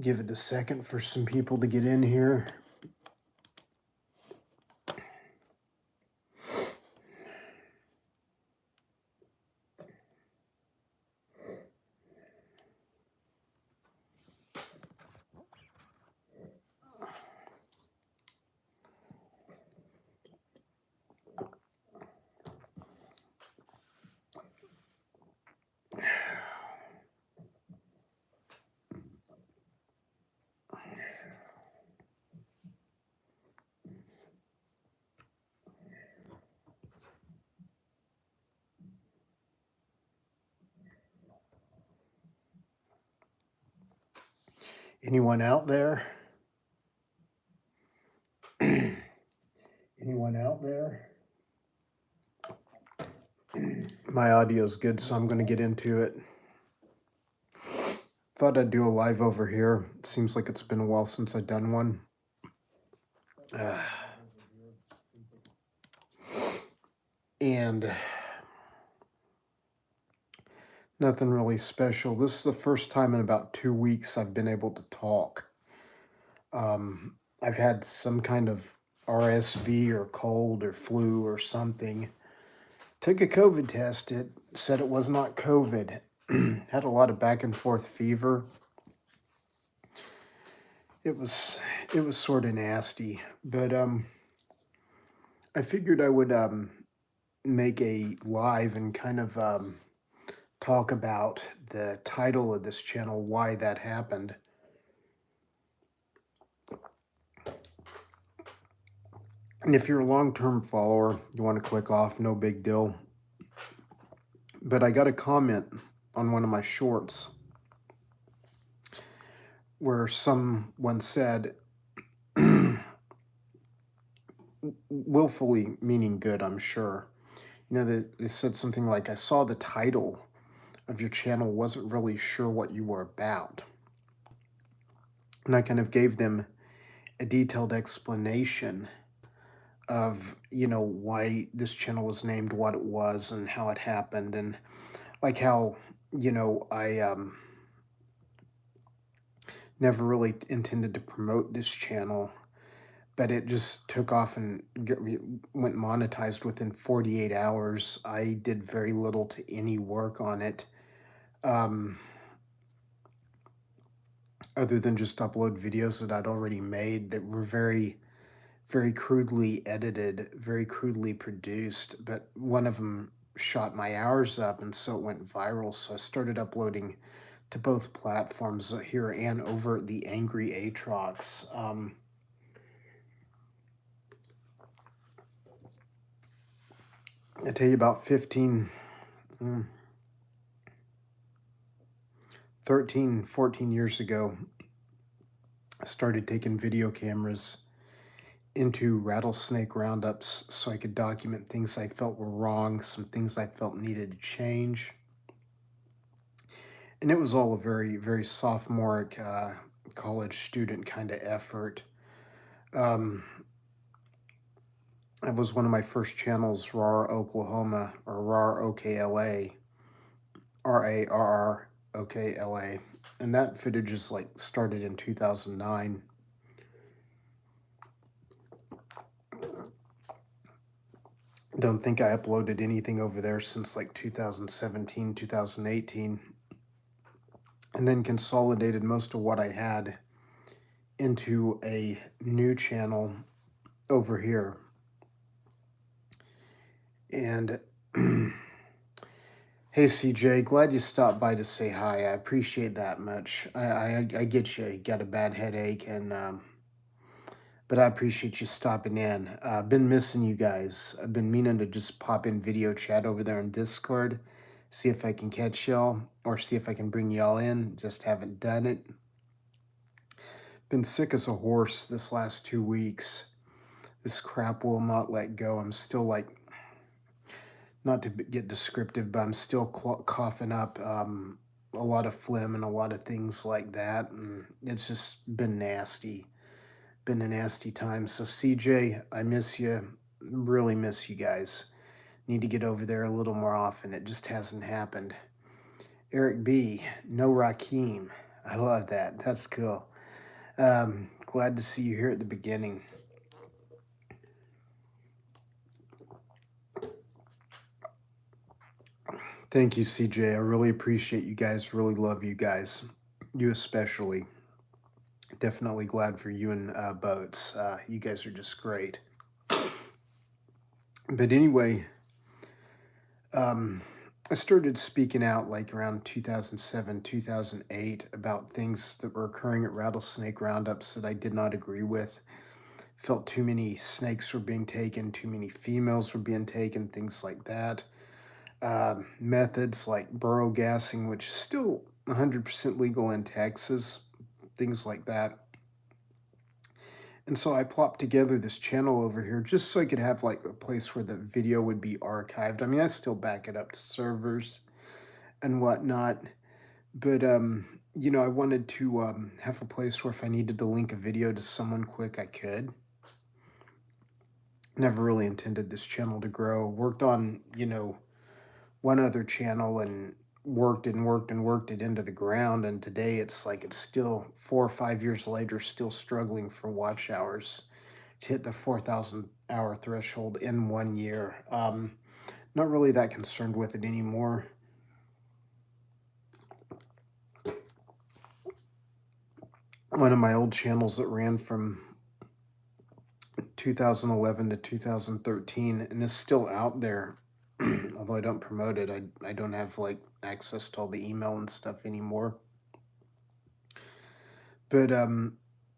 Give it a second for some people to get in here. Anyone out there? Anyone out there? My audio's good, so I'm going to get into it. Thought I'd do a live over here. It seems like it's been a while since I've done one. And nothing really special. This is the first time in about 2 weeks I've been able to talk. I've had some kind of RSV or cold or flu or something. Took a COVID test. It said it was not COVID. Had a lot of back and forth fever. It was sort of nasty, but I figured I would make a live and kind of talk about the title of this channel, why that happened. And if you're a long-term follower, you want to click off, no big deal. But I got a comment on one of my shorts where someone said, willfully meaning good, I'm sure. You know, they said something like, I saw the title of your channel, wasn't really sure what you were about. And I kind of gave them a detailed explanation of, you know, why this channel was named what it was and how it happened, and like how, you know, I never really intended to promote this channel, but it just took off and went monetized within 48 hours. I did very little to any work on it, other than just upload videos that I'd already made that were very, very crudely edited, very crudely produced, but one of them shot my hours up, and so it went viral. So I started uploading to both platforms here and over the Angry Aatrox. I tell you, about 13, 14 years ago, I started taking video cameras into rattlesnake roundups so I could document things I felt were wrong, some things I felt needed to change. And it was all a very, very sophomoric college student kind of effort. It was one of my first channels, RAR Oklahoma, or RAR OKLA, RARROKLA, and that footage is like started in 2009. Don't think I uploaded anything over there since like 2017, 2018, and then consolidated most of what I had into a new channel over here. And hey CJ, glad you stopped by to say hi. I appreciate that much. I get you got a bad headache, and but I appreciate you stopping in. I've been missing you guys. I've been meaning to just pop in video chat over there in Discord, see if I can catch y'all, or see if I can bring y'all in. Just haven't done it. Been sick as a horse this last 2 weeks. This crap will not let go. I'm still like, not to get descriptive, but I'm still coughing up a lot of phlegm and a lot of things like that. And it's just been nasty. Been a nasty time. So CJ, I miss you. Really miss you guys. Need to get over there a little more often. It just hasn't happened. Eric B, no Rakeem. I love that. That's cool. Glad to see you here at the beginning. Thank you, CJ. I really appreciate you guys. Really love you guys. You especially. Definitely glad for you and Boats. You guys are just great. But anyway, um, I started speaking out like around 2007, 2008 about things that were occurring at rattlesnake roundups that I did not agree with. Felt too many snakes were being taken, too many females were being taken, things like that. Methods like burrow gassing, which is still 100% legal in Texas, things like that. And so I plopped together this channel over here just so I could have like a place where the video would be archived. I mean, I still back it up to servers and whatnot, but I wanted to have a place where if I needed to link a video to someone quick, I could. Never really intended this channel to grow. Worked on, one other channel and worked and worked and worked it into the ground. And today it's like it's still 4 or 5 years later, still struggling for watch hours to hit the 4,000 hour threshold in 1 year. Not really that concerned with it anymore. One of my old channels that ran from 2011 to 2013 and is still out there. Although I don't promote it, I don't have like access to all the email and stuff anymore. But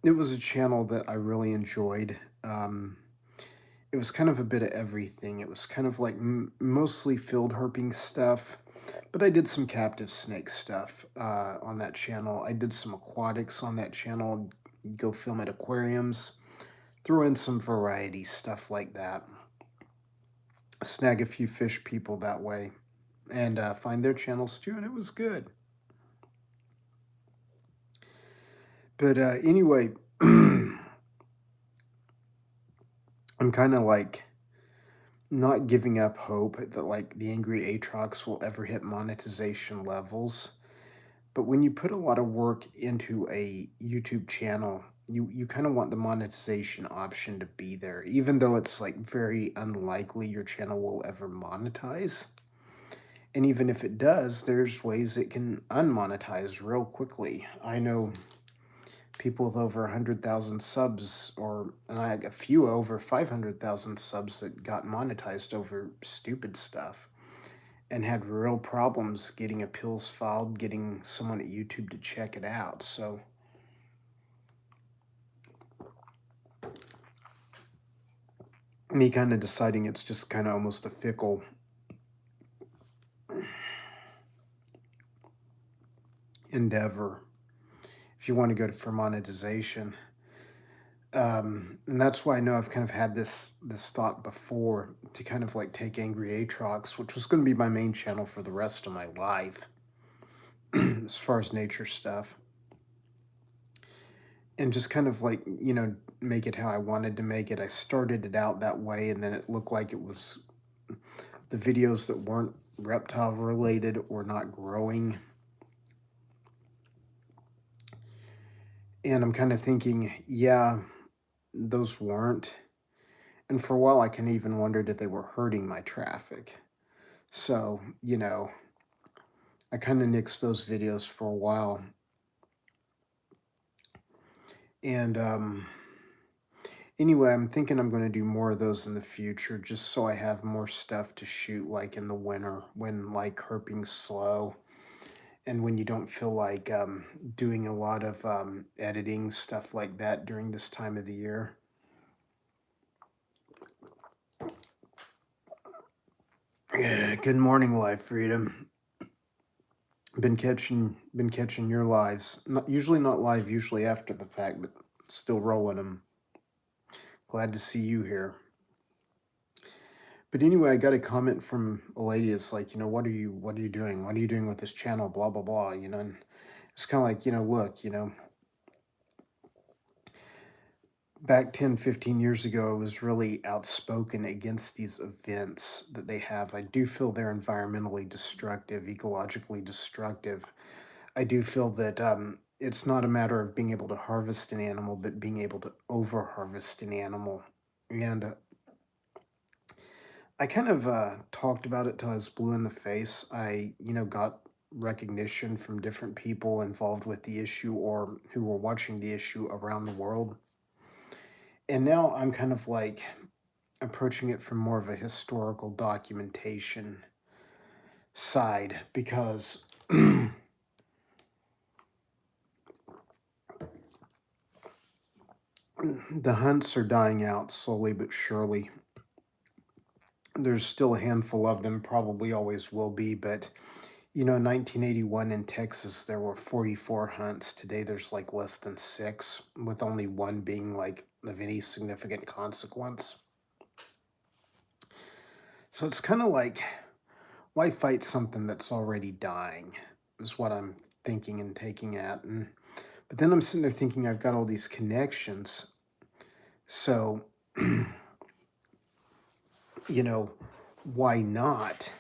it was a channel that I really enjoyed. It was kind of a bit of everything. It was kind of like mostly field herping stuff, but I did some captive snake stuff on that channel. I did some aquatics on that channel, go film at aquariums, throw in some variety stuff like that, snag a few fish people that way, and find their channels too, and it was good. But anyway, I'm kind of like not giving up hope that like the angry Atrox will ever hit monetization levels. But when you put a lot of work into a YouTube channel, you kind of want the monetization option to be there, even though it's like very unlikely your channel will ever monetize. And even if it does, there's ways it can unmonetize real quickly. I know people with over 100,000 subs, or and I a few over 500,000 subs that got monetized over stupid stuff and had real problems getting appeals filed, getting someone at YouTube to check it out. So me kind of deciding it's just kind of almost a fickle endeavor if you want to go for monetization. And that's why I know I've kind of had this thought before to kind of like take Angry Atrox, which was going to be my main channel for the rest of my life, as far as nature stuff, and just kind of like make it how I wanted to make it. I started it out that way, and then it looked like it was the videos that weren't reptile related or not growing. And I'm kind of thinking, yeah, those weren't. And for a while, I can even wondered if they were hurting my traffic. So, I kind of nixed those videos for a while. And anyway, I'm thinking I'm going to do more of those in the future just so I have more stuff to shoot, like in the winter when like herping's slow and when you don't feel like doing a lot of editing, stuff like that during this time of the year. Good morning, Live Freedom. Been catching your lives. Usually not live, usually after the fact, but still rolling them. Glad to see you here. But anyway, I got a comment from a lady. It's like, what are you doing? What are you doing with this channel? Blah blah blah. And it's kind of like, look, back 10, 15 years ago, I was really outspoken against these events that they have. I do feel they're environmentally destructive, ecologically destructive. I do feel that it's not a matter of being able to harvest an animal, but being able to over harvest an animal. And I kind of talked about it till I was blue in the face. Got recognition from different people involved with the issue or who were watching the issue around the world. And now I'm kind of like approaching it from more of a historical documentation side because the hunts are dying out slowly but surely. There's still a handful of them, probably always will be, but 1981 in Texas, there were 44 hunts. Today, there's like less than six, with only one being like of any significant consequence. So it's kind of like, why fight something that's already dying? Is what I'm thinking and taking at. But then I'm sitting there thinking I've got all these connections. So, you know, why not?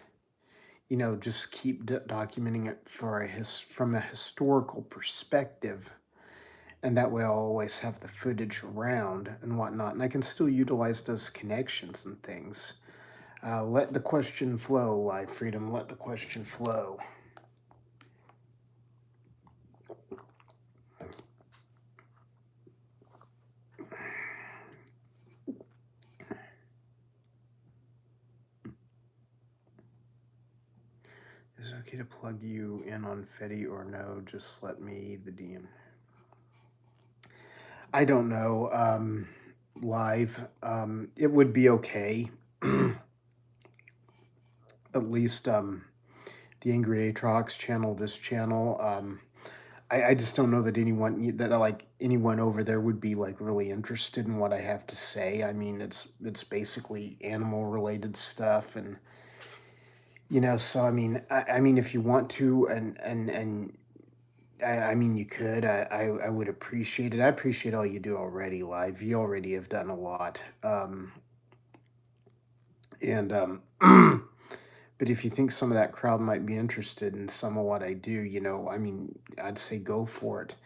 Just keep documenting it from a historical perspective, and that way I'll always have the footage around and whatnot, and I can still utilize those connections and things. Let the question flow, Live Freedom. Let the question flow. Is it okay to plug you in on Fetty or no? Just let me the DM. I don't know. Live. It would be okay. At least the Angry Atrox channel, this channel. I just don't know that anyone over there would be like really interested in what I have to say. I mean, it's basically animal related stuff, and so I mean, if you want to, and I mean, you could. I would appreciate it. I appreciate all you do already, Live. You already have done a lot. And but if you think some of that crowd might be interested in some of what I do, I mean, I'd say go for it.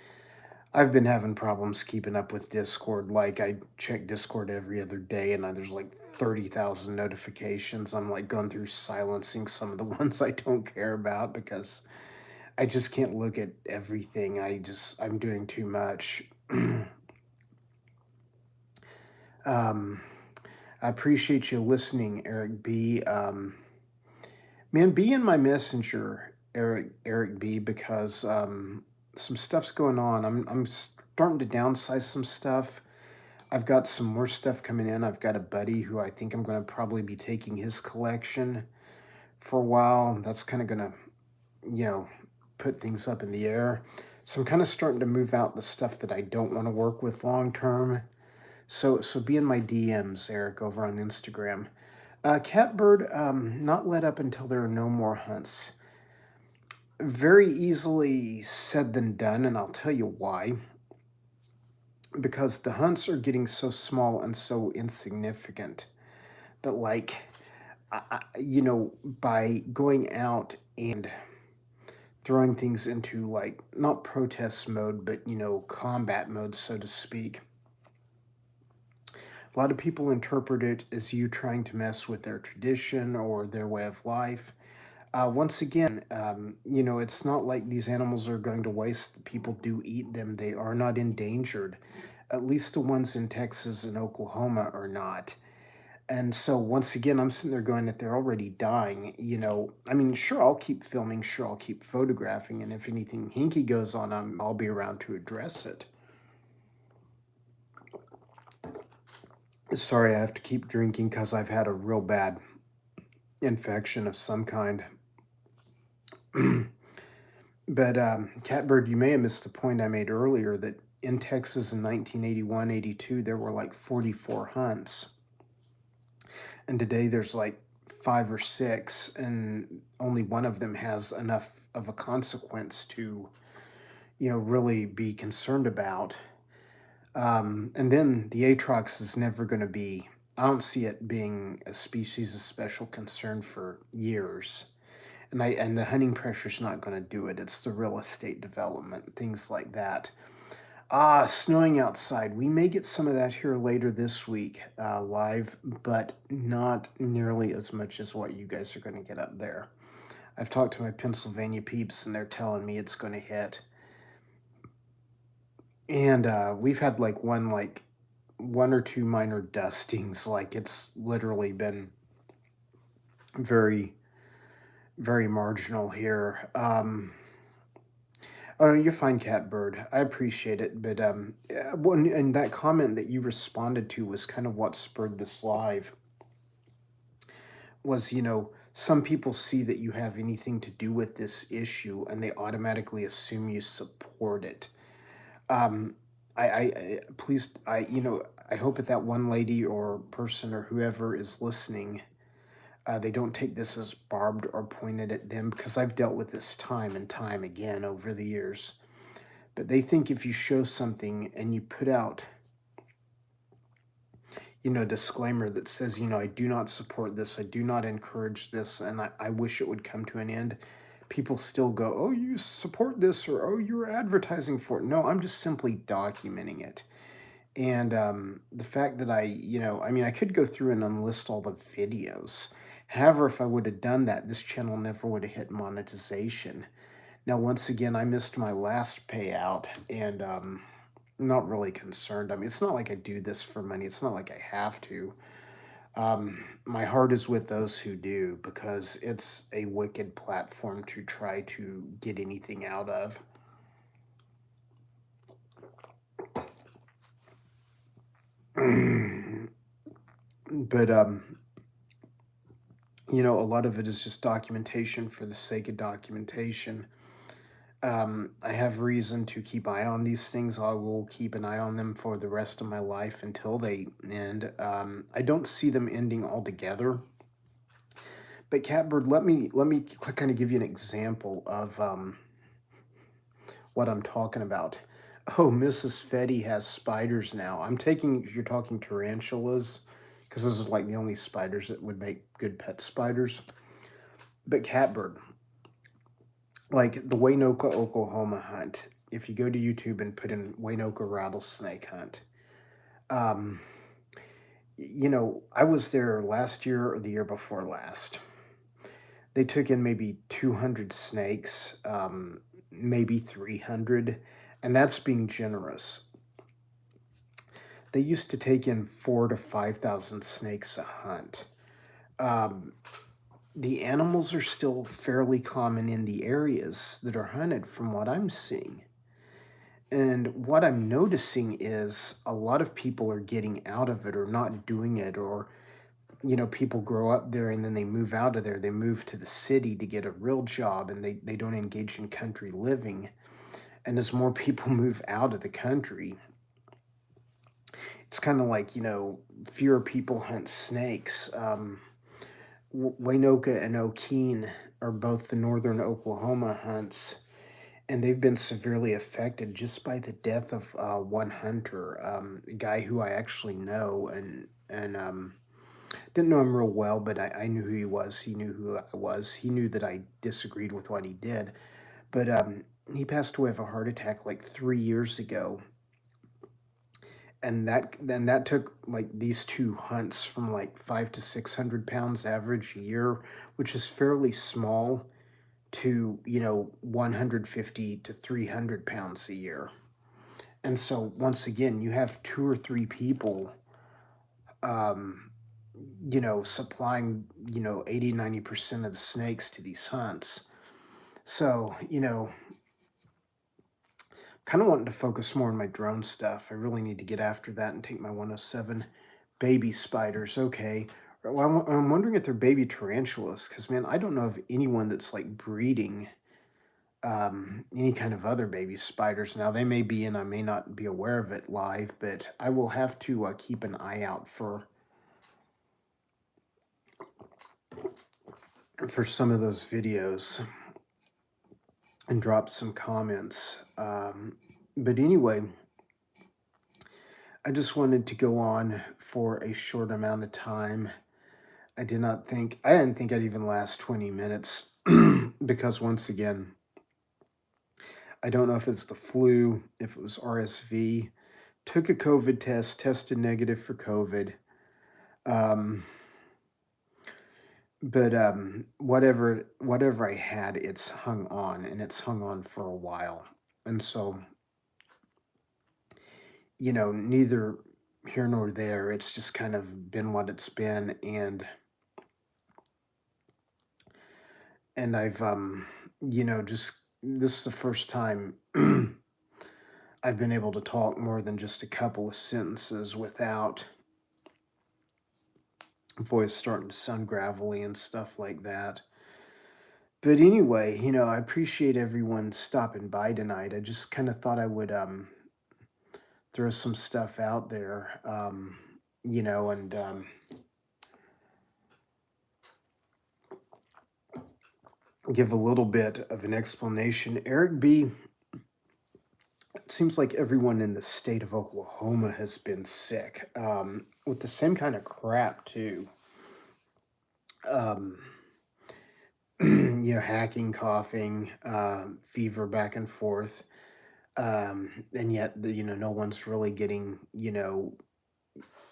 I've been having problems keeping up with Discord. Like, I check Discord every other day, and there's like 30,000 notifications. I'm like going through silencing some of the ones I don't care about because I just can't look at everything. I'm doing too much. um, I appreciate you listening, Eric B. Man, be in my messenger, Eric B, because some stuff's going on. I'm starting to downsize some stuff. I've got some more stuff coming in. I've got a buddy who I think I'm going to probably be taking his collection for a while. That's kind of going to, you know, put things up in the air. So I'm kind of starting to move out the stuff that I don't want to work with long term. So be in my DMs, Eric, over on Instagram. Catbird, not let up until there are no more hunts. Very easily said than done, and I'll tell you why. Because the hunts are getting so small and so insignificant that, like, by going out and throwing things into, like, not protest mode, but, combat mode, so to speak, a lot of people interpret it as you trying to mess with their tradition or their way of life. Once again, it's not like these animals are going to waste. People do eat them. They are not endangered. At least the ones in Texas and Oklahoma are not. And so once again, I'm sitting there going that they're already dying. I mean, sure, I'll keep filming. Sure, I'll keep photographing. And if anything hinky goes on, I'll be around to address it. Sorry, I have to keep drinking because I've had a real bad infection of some kind. But Catbird, you may have missed the point I made earlier that in Texas in 1981, 82, there were like 44 hunts. And today there's like five or six, and only one of them has enough of a consequence to, really be concerned about. And then the Atrox is never going to be, I don't see it being a species of special concern for years. And the hunting pressure's not going to do it. It's the real estate development, things like that. Ah, snowing outside. We may get some of that here later this week, live, but not nearly as much as what you guys are going to get up there. I've talked to my Pennsylvania peeps, and they're telling me it's going to hit. And we've had one or two minor dustings. Like it's literally been very, very marginal here. Oh, no, you're fine, Catbird. I appreciate it, but yeah, and that comment that you responded to was kind of what spurred this live. Was some people see that you have anything to do with this issue, and they automatically assume you support it. Um, please, I hope that one lady or person or whoever is listening, they don't take this as barbed or pointed at them, because I've dealt with this time and time again over the years. But they think if you show something and you put out, disclaimer that says, I do not support this, I do not encourage this, and I wish it would come to an end, people still go, oh, you support this, or oh, you're advertising for it. No, I'm just simply documenting it. And the fact that I could go through and unlist all the videos. However, if I would have done that, this channel never would have hit monetization. Now, once again, I missed my last payout, and not really concerned. I mean, it's not like I do this for money. It's not like I have to. My heart is with those who do, because it's a wicked platform to try to get anything out of. But a lot of it is just documentation for the sake of documentation. I have reason to keep eye on these things. I will keep an eye on them for the rest of my life until they end. I don't see them ending altogether. But Catbird, let me kind of give you an example of what I'm talking about. Oh, Mrs. Fetty has spiders now. You're talking tarantulas, because those are like the only spiders that would make good pet spiders. But Catbird, like the Waynoka, Oklahoma hunt, if you go to YouTube and put in Waynoka rattlesnake hunt, um, I was there last year or the year before last. They took in maybe 200 snakes, maybe 300, and that's being generous. They used to take in 4 to 5,000 snakes a hunt. Um, the animals are still fairly common in the areas that are hunted, from what I'm seeing. And what I'm noticing is a lot of people are getting out of it or not doing it, or people grow up there and then they move out of there. They move to the city to get a real job, and they don't engage in country living. And as more people move out of the country, it's kind of like, fewer people hunt snakes. Waynoka and Okeen are both the northern Oklahoma hunts, and they've been severely affected just by the death of one hunter, a guy who I actually know, and didn't know him real well, but I knew who he was. He knew who I was. He knew that I disagreed with what he did. But he passed away of a heart attack like 3 years ago. And that took like these two hunts from like 5 to 600 pounds average a year, which is fairly small, to 150 to 300 pounds a year. And so once again, you have two or three people um, supplying, 80, 90% of the snakes to these hunts. So, kind of wanting to focus more on my drone stuff. I really need to get after that and take my 107 baby spiders. Okay. Well, I'm wondering if they're baby tarantulas, because, man, I don't know of anyone that's like breeding any kind of other baby spiders. Now, they may be, and I may not be aware of it live, but I will have to keep an eye out for some of those videos and drop some comments. But anyway, I just wanted to go on for a short amount of time. I didn't think I'd even last 20 minutes. because once again, I don't know if it's the flu, if it was RSV. Took a COVID test, tested negative for COVID. Um, but whatever I had, it's hung on, and it's hung on for a while. And so, neither here nor there. It's just kind of been what it's been, and I've just this is the first time I've been able to talk more than just a couple of sentences without voice starting to sound gravelly and stuff like that. But anyway, I appreciate everyone stopping by tonight. I just kind of thought I would throw some stuff out there, and give a little bit of an explanation. Eric B, it seems like everyone in the state of Oklahoma has been sick, with the same kind of crap too. Um, hacking, coughing, fever back and forth. And yet, no one's really getting,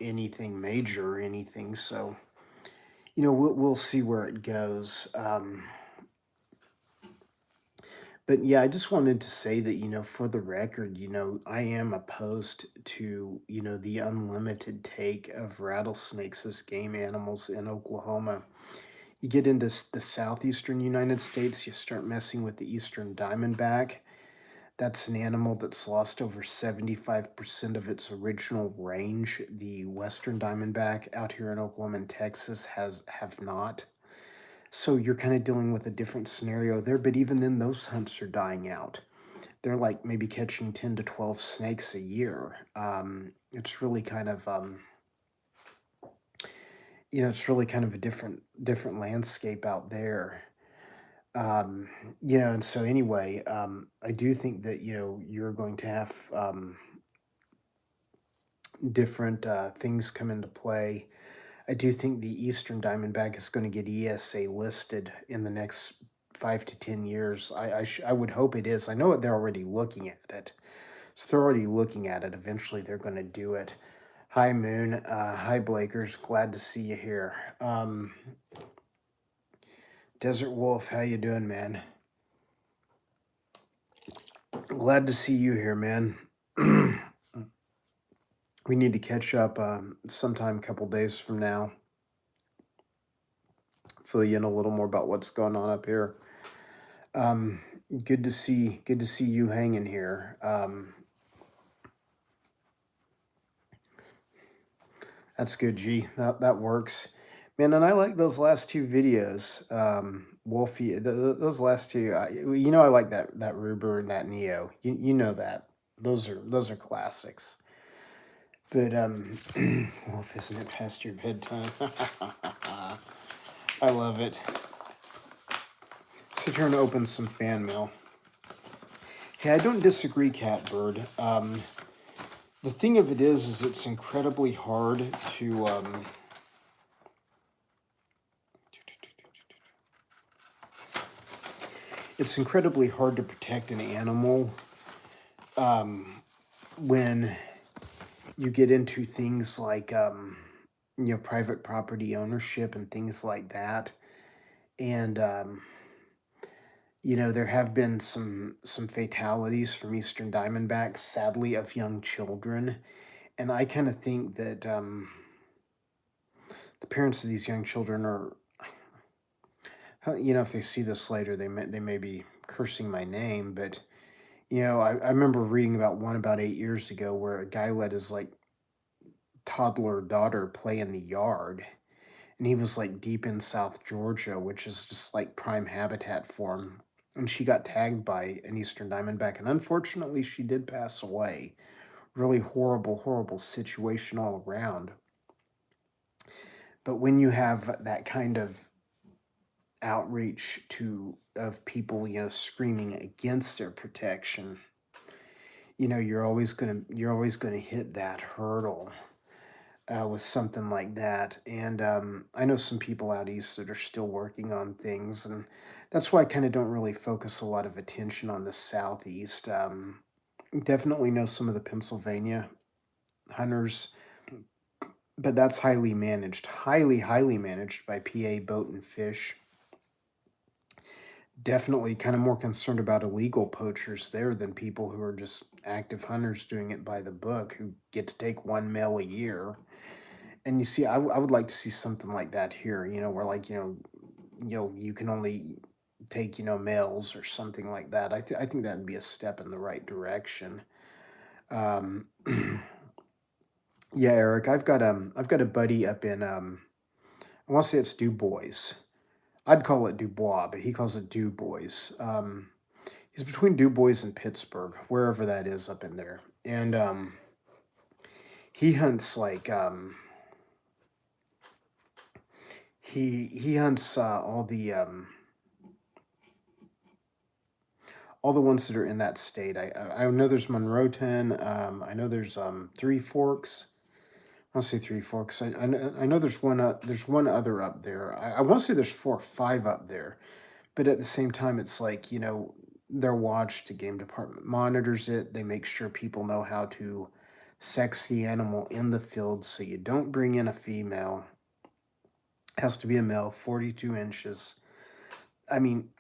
anything major or anything. So, we'll see where it goes. But yeah, I just wanted to say that, for the record, I am opposed to, the unlimited take of rattlesnakes as game animals in Oklahoma. You get into the southeastern United States, you start messing with the eastern diamondback. That's an animal that's lost over 75% of its original range. The western diamondback out here in Oklahoma and Texas have not. So you're kind of dealing with a different scenario there, but even then those hunts are dying out. They're like maybe catching 10 to 12 snakes a year. It's really kind of it's really kind of a different landscape out there. Um, and so anyway, I do think that you're going to have different things come into play. I do think the Eastern Diamondback is going to get ESA listed in the next 5 to 10 years. I would hope it is. I know they're already looking at it. So they're already looking at it. Eventually, they're going to do it. Hi, Moon. Hi, Blakers. Glad to see you here. Desert Wolf, how you doing, man? Glad to see you here, man. We need to catch up sometime a couple days from now. Fill you in a little more about what's going on up here. Um, good to see you hanging here. That's good, G. That works, man. And I like those last two videos. Wolfie, those last two. I like that Ruber and that Neo. You know that. Those are classics. But Wolf, isn't it past your bedtime? I love it. Sit here and open some fan mail. Hey, I don't disagree, Catbird. The thing of it is it's incredibly hard to protect an animal when you get into things like private property ownership and things like that. And there have been some fatalities from eastern diamondbacks, sadly, of young children. And I kind of think that the parents of these young children are, if they see this later, they may be cursing my name. But I remember reading about one about 8 years ago where a guy let his like toddler daughter play in the yard, and he was like deep in South Georgia, which is just like prime habitat for him. And she got tagged by an eastern diamondback, and unfortunately, she did pass away. Really horrible situation all around. But when you have that kind of outreach of people, screaming against their protection, you're always gonna hit that hurdle. with something like that. And I know some people out east that are still working on things, and that's why I kind of don't really focus a lot of attention on the southeast. Definitely know some of the Pennsylvania hunters, but that's highly managed, highly managed by PA Boat and Fish. Definitely kind of more concerned about illegal poachers there than people who are just active hunters doing it by the book who get to take one male a year. And you see, I would like to see something like that here, where like, you can only take, males or something like that. I think that'd be a step in the right direction. Um, yeah, Eric, I've got a buddy up in I want to say it's Du Bois. I'd call it Dubois, but he calls it Du Bois. He's between Du Bois and Pittsburgh, wherever that is up in there. And he hunts like he hunts all the ones that are in that state. I know there's Monroeton. I know there's Three Forks. I want to say Three Forks. I know there's one other up there. I want to say there's 4 or 5 up there. But at the same time, it's like, they're watched. The game department monitors it. They make sure people know how to sex the animal in the field, so you don't bring in a female. Has to be a male, 42 inches. I mean,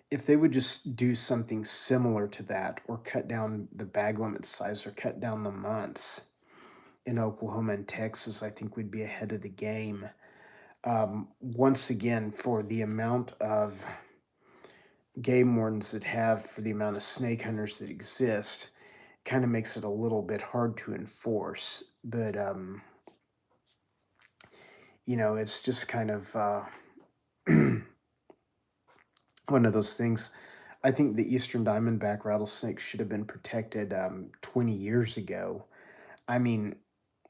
if they would just do something similar to that, or cut down the bag limit size, or cut down the months in Oklahoma and Texas, I think we'd be ahead of the game. Once again, for the amount of game wardens that have, for the amount of snake hunters that exist, kind of makes it a little bit hard to enforce. But it's just kind of one of those things. I think the eastern diamondback rattlesnake should have been protected 20 years ago. I mean,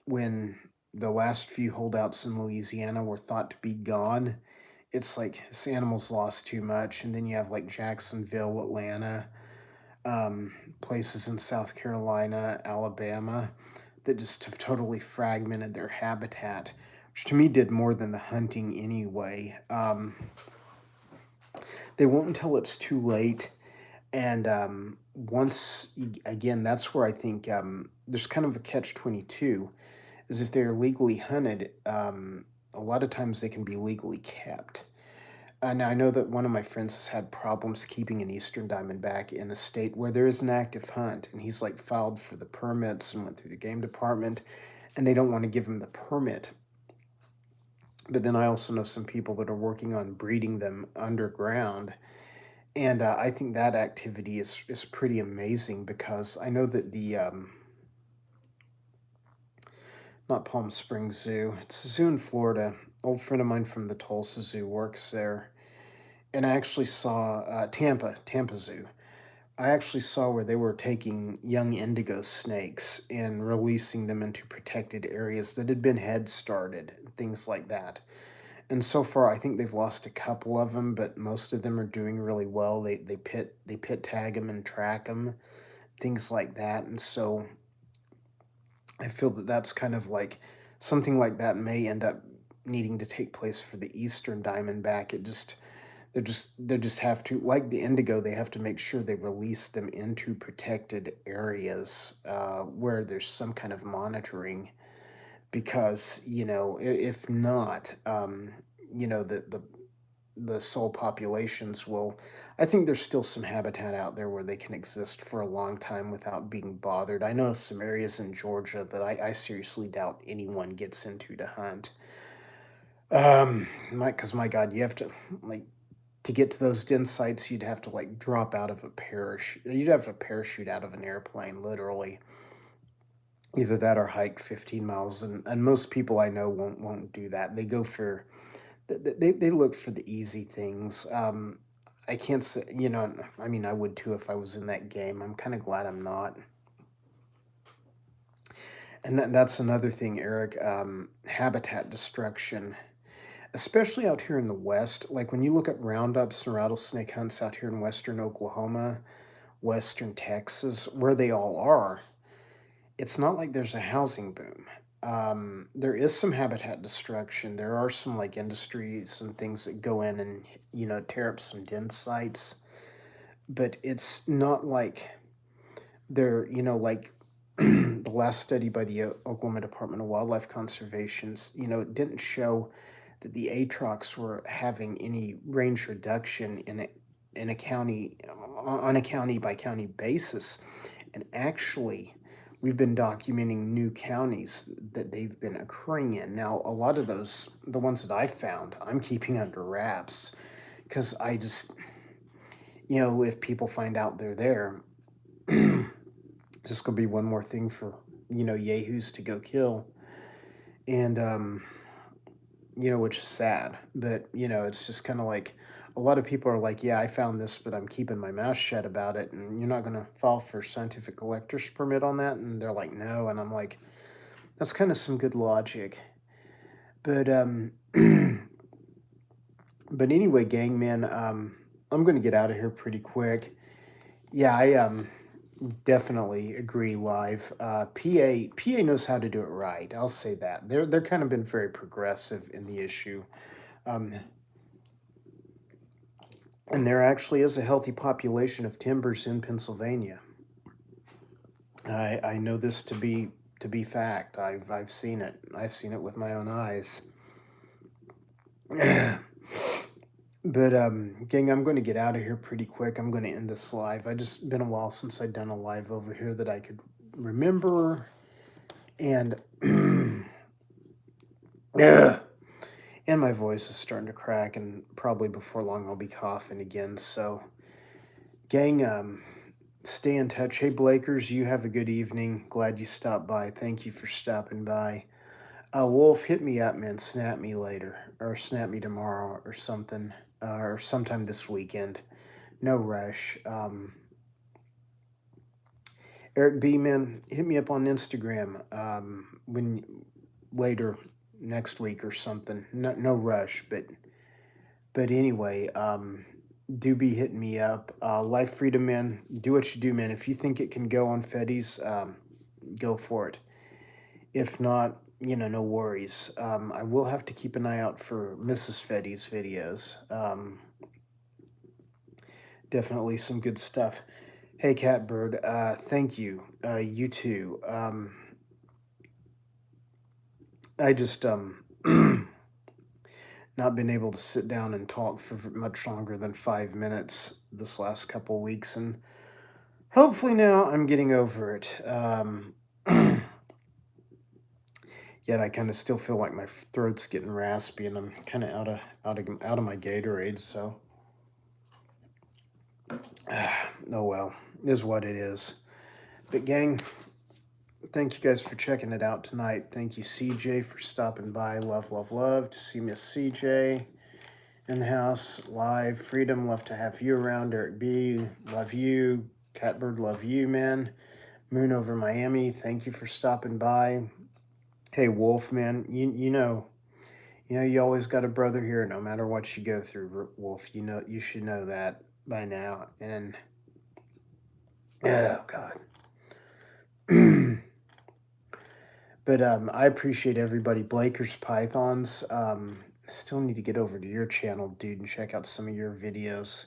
when the last few holdouts in Louisiana were thought to be gone, it's like this animal's lost too much. And then you have like Jacksonville, Atlanta, places in South Carolina, Alabama, that just have totally fragmented their habitat, which to me did more than the hunting anyway. They won't until it's too late. And again, that's where I think there's kind of a catch 22, is if they're legally hunted, a lot of times they can be legally kept. Now, I know that one of my friends has had problems keeping an eastern diamondback in a state where there is an active hunt, and he's like filed for the permits and went through the game department, and they don't want to give him the permit. But then I also know some people that are working on breeding them underground, and I think that activity is pretty amazing, because I know that the not Palm Springs Zoo, it's a zoo in Florida. Old friend of mine from the Tulsa Zoo works there, and I actually saw Tampa Zoo. I actually saw where they were taking young indigo snakes and releasing them into protected areas that had been head started, things like that. And so far, I think they've lost a couple of them, but most of them are doing really well. They pit tag them and track them, things like that. And so I feel that that's kind of like something like that may end up needing to take place for the eastern diamondback. They just have to, like the indigo, they have to make sure they release them into protected areas where there's some kind of monitoring, because if not, the soul populations will. I think there's still some habitat out there where they can exist for a long time without being bothered. I know some areas in Georgia that I seriously doubt anyone gets into to hunt. Because my God, you have to, like, to get to those den sites, you'd have to like drop out of a parachute. You'd have to parachute out of an airplane, literally. Either that or hike 15 miles, and most people I know won't do that. They go for they look for the easy things. I can't say, I mean, I would too if I was in that game. I'm kind of glad I'm not. And that's another thing, Eric. Habitat destruction, especially out here in the West. Like when you look at roundups and rattlesnake hunts out here in Western Oklahoma, Western Texas, where they all are, it's not like there's a housing boom. There is some habitat destruction. There are some like industries and things that go in and tear up some den sites, but it's not like they're like the last study by the Oklahoma Department of Wildlife Conservation's, it didn't show that the atrox were having any range reduction in a county on a county by county basis. And actually, we've been documenting new counties that they've been occurring in. Now, a lot of those, the ones that I found, I'm keeping under wraps because I just, if people find out they're there, this could be one more thing for, yahoos to go kill. And, which is sad. But, it's just kind of like a lot of people are like, yeah, I found this, but I'm keeping my mouth shut about it. And you're not going to file for scientific collector's permit on that. And they're like, no. And I'm like, that's kind of some good logic. But, but anyway, gang, man, I'm going to get out of here pretty quick. Yeah, I, definitely agree. Live, PA knows how to do it right. I'll say that they're kind of been very progressive in the issue, um, and there actually is a healthy population of timbers in Pennsylvania. I know this to be fact. I've seen it. I've seen it with my own eyes. But gang, I'm going to get out of here pretty quick. I'm going to end this live. I just been a while since I'd done a live over here that I could remember, and yeah, and my voice is starting to crack, and probably before long I'll be coughing again. So, gang, stay in touch. Hey, Blakers, you have a good evening. Glad you stopped by. Thank you for stopping by. Wolf, hit me up, man. Snap me later, or snap me tomorrow, or something, or sometime this weekend. No rush. Eric B, man, hit me up on Instagram when later next week or something. No rush, but anyway, do be hitting me up. Life Freedom, man, do what you do, man. If you think it can go on Fetties, go for it. If not, no worries. I will have to keep an eye out for Mrs. Fetty's videos. Definitely some good stuff. Hey, Catbird, thank you. You too. I just not been able to sit down and talk for much longer than 5 minutes this last couple of weeks, and hopefully now I'm getting over it. Yet I kind of still feel like my throat's getting raspy, and I'm kind of out of my Gatorade. So, oh well, is what it is. But gang, thank you guys for checking it out tonight. Thank you, CJ, for stopping by. Love, love, love to see Miss CJ in the house live. Freedom, love to have you around. Eric B, love you. Catbird, love you, man. Moon over Miami, thank you for stopping by. Hey, Wolf, man, you always got a brother here, no matter what you go through, Wolf. You should know that by now. And oh God. But I appreciate everybody. Blakers Pythons. Still need to get over to your channel, dude, and check out some of your videos.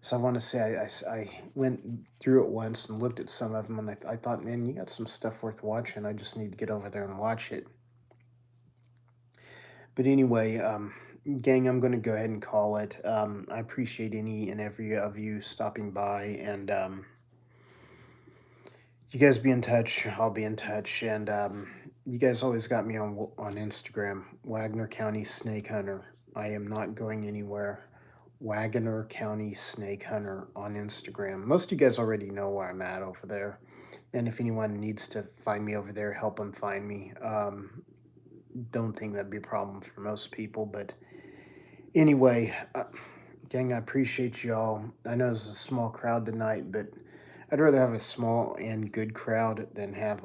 So I want to say I went through it once and looked at some of them, and I thought, man, you got some stuff worth watching. I just need to get over there and watch it. But anyway, gang, I'm going to go ahead and call it. I appreciate any and every of you stopping by, and you guys be in touch. I'll be in touch, and you guys always got me on Instagram, Wagner County Snake Hunter. I am not going anywhere. Wagner County Snake Hunter on Instagram. Most of you guys already know where I'm at over there, and if anyone needs to find me over there, help them find me. Don't think that'd be a problem for most people, but anyway, gang, I appreciate y'all. I know it's a small crowd tonight, but I'd rather have a small and good crowd than have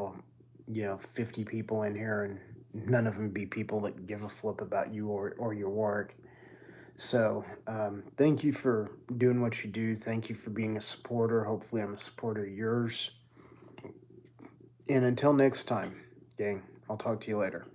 50 people in here and none of them be people that give a flip about you or your work. So, thank you for doing what you do. Thank you for being a supporter. Hopefully, I'm a supporter of yours. And until next time, gang, I'll talk to you later.